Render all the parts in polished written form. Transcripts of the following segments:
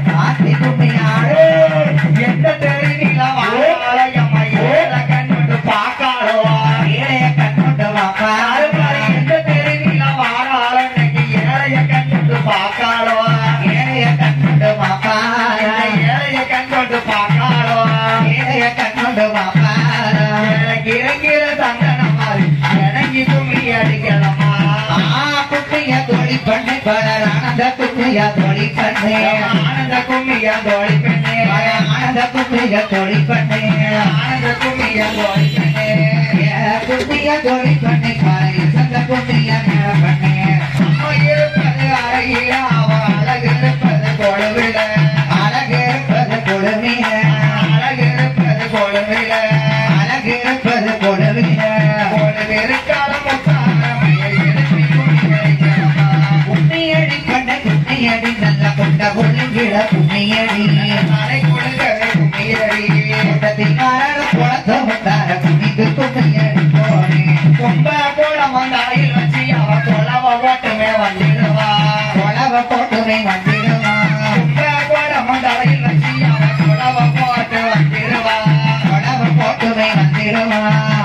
காத்தி கும்மியாடு எந்த தெருவில வாழாயம்மா ஏழ கண்ணோட்டு பாக்காளோ ஏழைய கண்ணோட்டு வாக்காரு எந்த தெருவில வாழாள இன்னைக்கு ஏழைய கண்ணோட்டு பாக்காளோ ஏழைய கண்ணோட்டு வாக்காரு ஏழைய கண்ணோட்டு பாக்காளோ ஏழைய கண்ணோட்டு வாக்காரு எனக்கு இறங்கிற சந்தன மாதிரி இறங்கி கும்மி அடிக்கலமா கும்மிய தோழி பண்ணை பலர் ஆனந்த கும்மிய தோழி பண்ணை ஆனந்த கும்மிய தோழி பண்ணை ஆனந்த கும்மிய தோழி பண்ணை ஆனந்த கும்மிய தோழி பண்ணை கும்மிய தோழி பண்ணை காலை சந்த கும்மிய மேல பண்ணை அம்மா இருப்பது அழகிய அவ அழகு இருப்பது கொழுவில அழகு இருப்பது கொழுவில அழகு இருப்பது கொழுவில அழகு இருப்பது கொழுவில கொழுவிருக்கால கும்மியடி நல்ல கொண்ட கொள்ளுங்கிட கும்மியடி தலை கொடுங்கவே கும்மியடி கொண்டத்தில் மாறாட குளத்த வந்தார கும்மிக்கு கும்மியடி போனே கொம்ப கோலம் வந்தாயில் வச்சு அவ கொலவ போட்டுமே வந்துடுவா கொலவ போட்டுமே வந்துடுவா கொம்ப கோலம் வந்தாயில் வச்சு அவ கொலவ போட்டு வந்துடுவா கொலவ போட்டுமே வந்துடுவா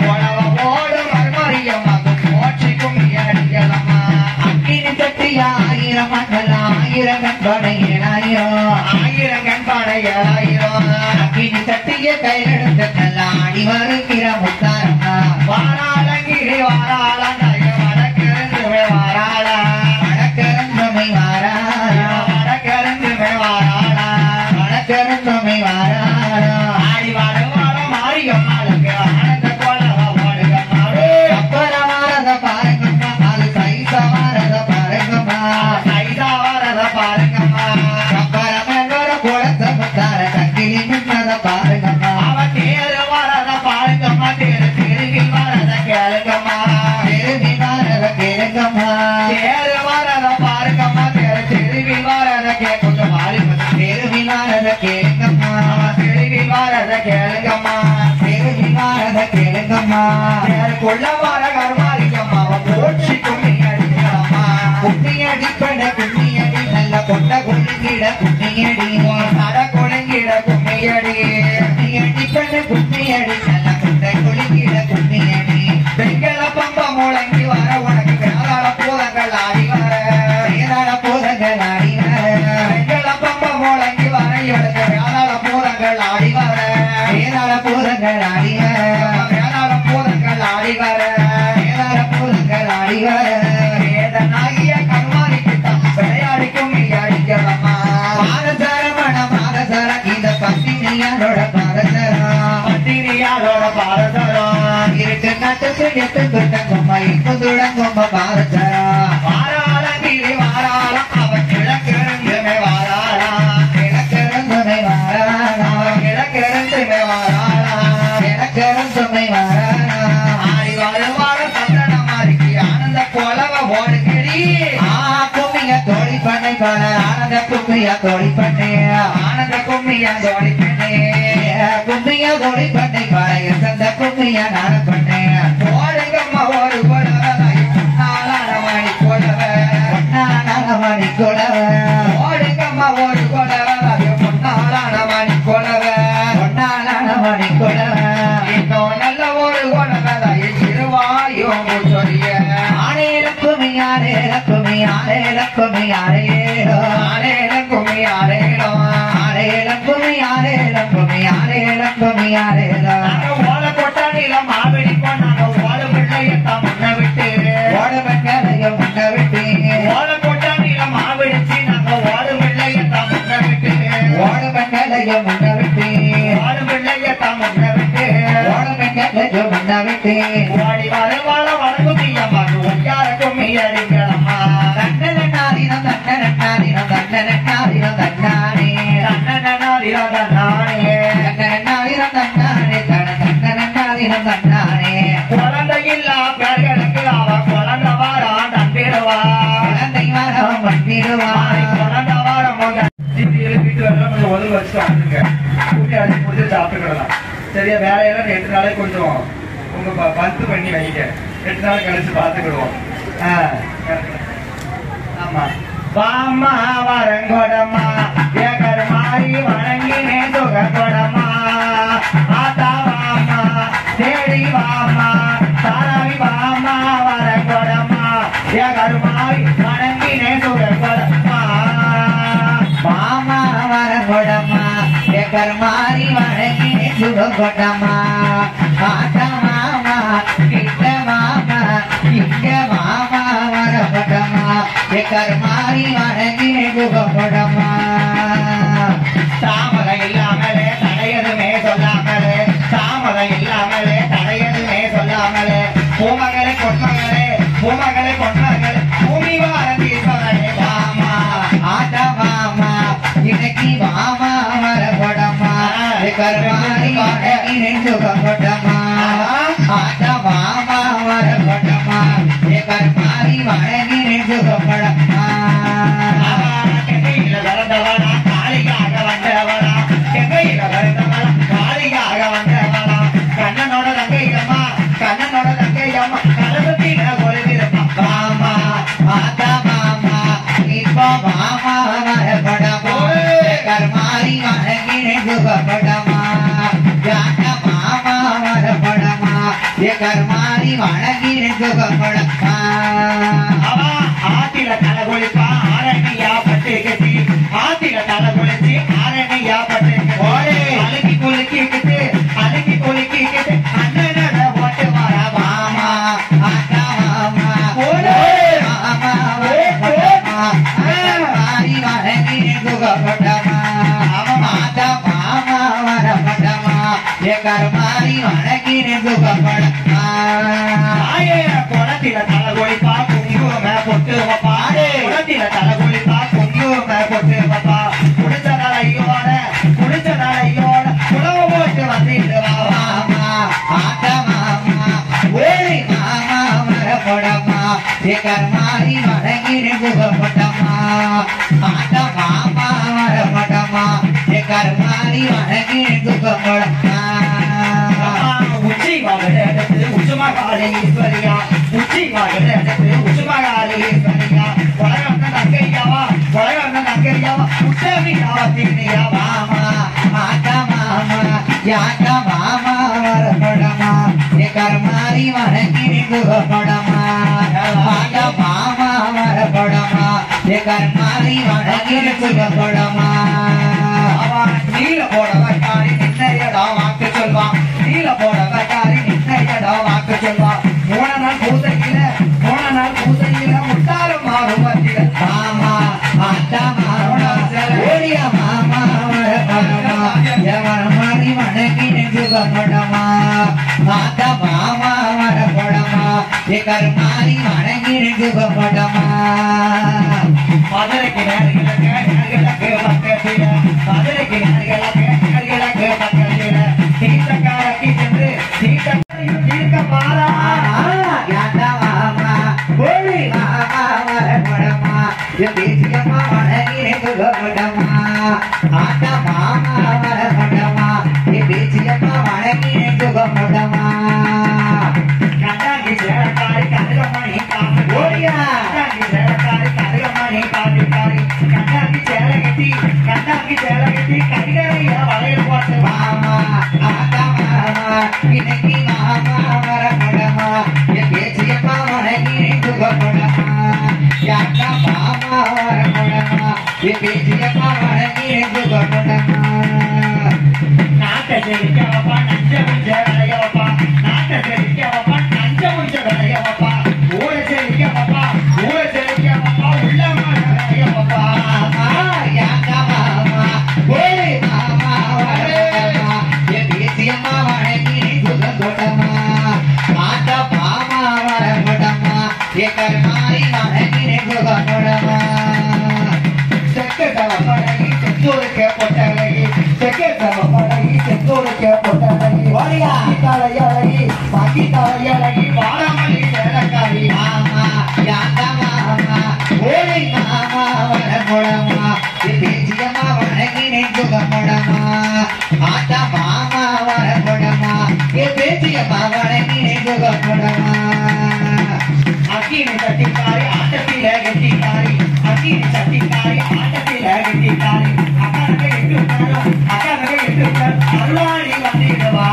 கொலவ போடு மறுமறியம்மா போற்றி கும்மியடிக்கலம்மா அக்கினி தட்டியா ஆயிரம் மண்டலம் ஆயிரம் கண்பானை ஏழாயிரம் ஆயிரம் கண்பானை ஏழாயிரம் அக்கினி தட்டிய கையிலெடுத்து நல்ல ஆடி வருகிற முத்தாரம்மா வாராளங்கிரி வாராளந்தாய வடக்கிழந்துமே வாராளா வடக்கிழந்துமை வாராளா வடக்கிழந்துமே வாராளா வடக்கிழந்துமை வாராளா ஆடி வாழ மாரியம்மாளுக்கு ஆனந்த கோலவ ஓடுகம்மாடு அப்புறம் வாரத பாருங்கம்மா அது சைசா வாரத பாருங்கம்மா சைசா வாரத பாருங்கம்மா அப்புறமேலோட குளத்தை முத்தார கக்கிலி நின்னத பாருங்கம்மா அவ தேரு வாரத பாருங்கம்மா தேரு தெருவில் வாரத கேளுங்கம்மா தெருவில் வாரத கேளுங்கம்மா தேரு வாரத பாருங்கம்மா தேரு தெருவில் வாரத கொஞ்சம் மாறி தெருவில் வாரத கேளுங்கம்மா தெருவில் வாரத கேளுங்கம்மா தெருவில் வாரத கேளுங்கம்மா தேரு கொள்ள வார கருமாரிக்கம்மா போற்றி கும்மி அடிக்கலாமா கும்மி அடிப்பட கும்மியடி நல்ல கொண்ட கொள்ளுங்கிட கும்மியடி தட கொழுங்கிட கும்மியடி கும்மி அடிப்பட கும்மியடி நல்ல கொண்ட கொள்ளுங்கிட கும்மியடி பெண்கள பம்ப முழங்கி வர உனக்கு வேதாள பூதங்கள் ஆடி வர வேதாள பூதங்கள் ஆடி வர பெண்கள பம்ப முழங்கி வர எனக்கு வேதாள பூதங்கள் ஆடி வர வேதாள பூதங்கள் ஆடி வர வேதாள பூதங்கள் ஆடி வர வேதாள பூதங்கள் ஆடி வர வேதனாகிய கருமாரிக்கு தான் விளையாடி கும்மி அடிக்கலம்மா பாரசரமண பாரசர இந்த பத்தினியாரோட பாரசரம் பத்தினியாரோட பாரசரம் இருட்டு நாட்டுக்கு எட்டு துட்டங்கும்மா இப்பு துடங்கும்மா பாரசரம் வாராளங்கிரி வாராளம் அவன் கிழக்கிழந்துமே வாராளா கிழக்கிழந்துமே வாராளா கிழக்கிழந்துமே வாராளா கிழக்கிழந்துமே வாராளா ஆடி வாழ சந்தன மாறிக்கு ஆனந்த கோலவ ஓடுகிறி கும்மிய தோழி பண்ணை போல ஆனந்த கும்மிய தோழி பண்ணை ஆனந்த கும்மிய தோழி பண்ணை கும்மிய தோழி பண்ணை போல சந்த கும்மிய நான பண்ணை ஓடுங்கம்மா ஒரு நாளானமணி கொலவ நாளானமணி கொலவ ஓடுங்கம்மா ஒரு கொலவ நாளானமணி கொலவ நாளானமணி கொலவ இன்னும் நல்ல ஒரு கொலவ இருவாயோ சொல்லிய ஆனேலக்குமி ஆனேலக்குமி ஆனேலக்குமி ஆனேலோ ஆனேலக்குமி ஆனேலோ ஆனேலக்குமி ஆனேலக்குமி ஆனேலக்குமி ஆனேலோ ஓல கொட்டானில மாவிடி கொண்டாங்க ஓல பிள்ளையத்தான் முன்ன விட்டு ஓட வெங்கலைய முன்ன விட்டு ஓல கொட்டானில மாவிடிச்சு நாங்க ஓட பிள்ளையத்தான் முன்ன விட்டு ஓட வெங்கலைய முன்ன விட்டு ஓட பிள்ளையத்தான் முன்ன விட்டு ஓட வெங்கலைய முன்ன விட்டு ஓடி வர வளர்க்குமியம்மா ஒய்யார கும்மி அடிக்கலம்மா தன்னன நாரினம் தன்னன நாரினம் தன்னன நாரினம் தன்னானே தன்னன நாரினம் தன்னானே தன்னன நாரினம் தன்னானே தன்னன நாரினம் தன்னானே குழந்தை இல்லா பேர்களுக்கு அவ குழந்தை வாரம் தந்திடுவா குழந்தை வாரம் பண்ணிடுவா குழந்தை வாரம் வீட்டு வரலாம் கொஞ்சம் ஒதுங்க வச்சுட்டு வந்துருங்க கூட்டி அடிச்சு முடிச்சு சாப்பிட்டுக்கலாம் சரியா வேலையெல்லாம் 8 நாளே கொஞ்சம் உங்க பந்து பண்ணி வைங்க 8 நாள் கழிச்சு பார்த்துக்கிடுவோம் ஆமா வாமா வரங்கொடமா ஏகர் மாறி வணங்கினே சுக கொடமா ஆத்தா வாமா தேடி வாமா தாராவி வாமா வரங்கொடமா ஏகர் மாறி வணங்கினே சுக கொடமா வாமா வரங்கொடமா ஏகர் மாறி வணங்கினே சுக கொடமா ஆத்தா மாமா கிட்ட மாமா இங்க மாமா வரங்கொடமா ஏகர் மாறி வணங்கினே சுக கொடமா தாமரை இல்லாமலே தடையதுமே சொல்லாமலே தாமரை இல்லாமலே தடையதுமே சொல்லாமலே பூமகளே பொன்மகளே பூமகளே பொன்மகளே பூமி வாரந்தீஸ்வரனே வாமா ஆட்டா வாமா இன்னைக்கு வாமா வரப்படமா கருமாரி வணங்கினே சுக கொடமா ஆட்டா வாமா வரப்படமா கருமாரி வணங்கினே சுக கொடமா வரந்தவனா காளியாக வந்தவனா செங்கையில வரந்தவனா காளியாக வந்தவனா கண்ணனோட தங்கையம்மா கண்ணனோட தங்கையம்மா கலபத்தின கொலைதிருப்பா மாமா ஆத்தா மாமா இப்போ மாமா வரப்படமா கர்மாரி வணங்கினே சுகப்படமா யாத்தா மாமா வரப்படமா கர்மாரி வணங்கினே சுகப்படமா அவா ஆத்தில தலகொழிப்பா ஆரணியா பட்டு கட்டி ஆத்தில தலகொழிச்சு ஆரணியா பட்டு அழுக்கி குலுக்கிக்கிட்டு அழுக்கி குலுக்கிக்கிட்டு அண்ணனோட ஓட்டு வர மாமா ஆத்தா மாமா மாமா வரப்படமா கர்மாரி வணங்கினே சுகப்படமா ஆத்தா மாமா வரப்படமா கர்மாரி வணங்கினே சுகப்படமா குளத்தில தலகொழிப்பா குங்கும பொட்டு வப்பா குளத்தில தலகொழிப்பா குங்கும பொட்டு வப்பா குடிச்ச தலையோட குளவ போட்டு வந்துட்டு மாமா ஆத்தா மாமா ஓடி மாமா வரப்படமா கர்மாரி வணங்கினே சுகப்படமா ஆத்தா மாமா வரப்படமா கர்மாரி வணங்கினே சுகப்படமா உச்சி மகளத்து உச்சுமகாளி ஈஸ்வரியா உச்சி மகளத்து உச்சுமகாளி ஈஸ்வரியா உலகம் தங்கையாவா உச்சமியாவா திண்ணியா மாமா ஆத்தா மாமா யாத்தா மாமா வரப்படமா கர்மாரி வணங்கினே சுகப்படமா ஆத்தா மாமா வரப்படமா கர்மாரி வணங்கினே சுகப்படமா நீல போடவக்காரி நின்னையடா வாக்கு சொல்வான் நீல போடவக்காரி நின்னையடா வாக்கு சொல்வான் மூண நாள் பூசையில முட்டாலும் மாறும் வந்தில மாமா ஆத்தா மாமா ஓடியா மாமா வரப்படமா கர்மாரி வணங்கினே சுகப்படமா ஆத்தா மாமா வரப்படமா கர்மாரி வணங்கினே சுகப்படமா மதுரைக்கு நேர்களுக்கு பக்கத்தில மதுரைக்கு நேர்களுக்கு பக்கத்தில தீர்த்தக்காரக்கு சென்று தீர்க்க பாரா யாத்தா மாமா கோழி மாமா வரப்படமா தேசியம்மா வணங்கினே சுகப்படமா ஆத்தா மாமா வரப்படமா தேசியம்மா வணங்கினே சுகப்படமா கண்டாங்கி சேரக்காரி கருகமணி காப்பு ஓடியா கண்டாங்கி சேரக்காரி கருகமணி காப்பிக்காரி கண்டாங்கி சேலகட்டி கைகளைய வளையல் போட்டு மாமா ஆத்தா மாமா இன்னைக்கு மாமா வரப்படமா தேசியம்மா வணங்கினே சுகப்படமா யாத்தா மாமா வரப்படமா தேசியம்மா வணங்கினே சுகப்படமா நாட்டை செழிக்க வைப்பா நஞ்ச முஞ்ச விளைய வைப்பா நாட்டை செழிக்க வைப்பா நஞ்ச முஞ்ச விளைய வைப்பா ஊரை செழிக்க வைப்பா உள்ளமா விளைய வைப்பா யாத்தா மாமா கோழி மாமா வரப்படமா தேசியம்மா வணங்கினே சுகப்படமா ஆத்தா மாமா வரப்படமா கர்மாரி வணங்கினே சுகப்படமா செக்கதவ படகி செத்தூருக்கு பொட்டகி செக்கதவ படகி செத்தூருக்கு பொட்டகி ஓடியா தலையழகி பாக்கி தலையழகி பாடமல்லி சேலக்காரி மாமா யாத்தா மாமா ஓடி மாமா வரப்படமா தேசியம்மா வணங்கினே சுகப்படமா ஆத்தா மாமா வரப்படமா தேசியம்மா வணங்கினே சுகப்படமா அக்கினி தட்டிக்காரி ஆட்டத்தில கெட்டிக்காரி அக்கினி தட்டி அல்லாடி வந்திடுவா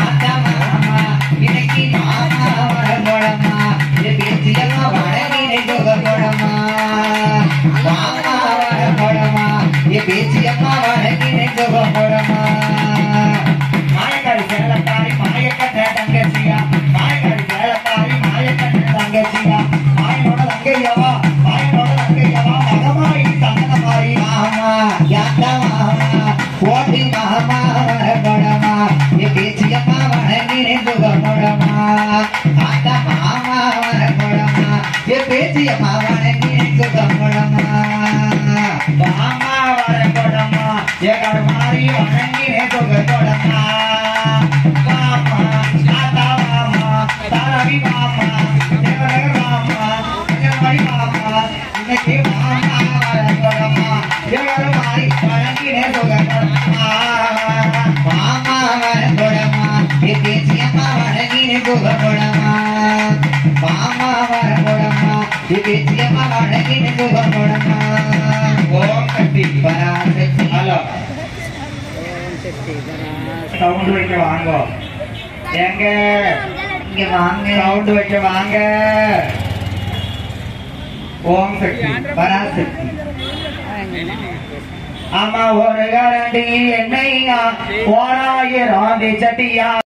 ஆத்தா மாமா இன்னைக்கு மாமா வர போடமா இது பேச்சியம்மா வடகினை போக போடமா மாமா வர போடமா இது பேச்சியம்மா வடகினை போக போடமா மாயக்காரி சேலக்காரி மாயக்கட்ட தங்கச்சியா மாயக்காரி சேலக்காரி மாயக்கட்ட தங்கச்சியா மாயனோட தங்கையவா மகமாயி தங்கமாயி மாமா யாத்தா மாமா ஓட்டி மாமா வர போடமா என் பேச்சியம்மா வணங்கினே போக போடமா ஆத்தா மாமா வர போடமா என் பேச்சியம்மா வணங்கினே போக போடமா மாமா வர போடமா என் கருமாரி வணங்கினே போக போடமா மாமா ஆத்தா மாமா தாரவி மாமா தேவரக மாமா மணி மாமா இன்னைக்கு மாமா வர போடமா என் கருமாரி வணங்கினே போக போடமா மாமா வர போடமா என் பேச்சியம்மா வணங்கினே போக போடமா மாமா வர போடமா என் பேச்சியம்மா வணங்கினே போக போடமா ஓம் சக்தி பராசக்தி ஹலோ சவுண்ட் வைக்க வாங்க எங்க இங்க வாங்க சவுண்ட் வைக்க வாங்க ஓம் சக்தி பராசக்தி ஆமா ஒரு கரண்டி எண்ணெய்யா ஓராயிரம் சட்டியா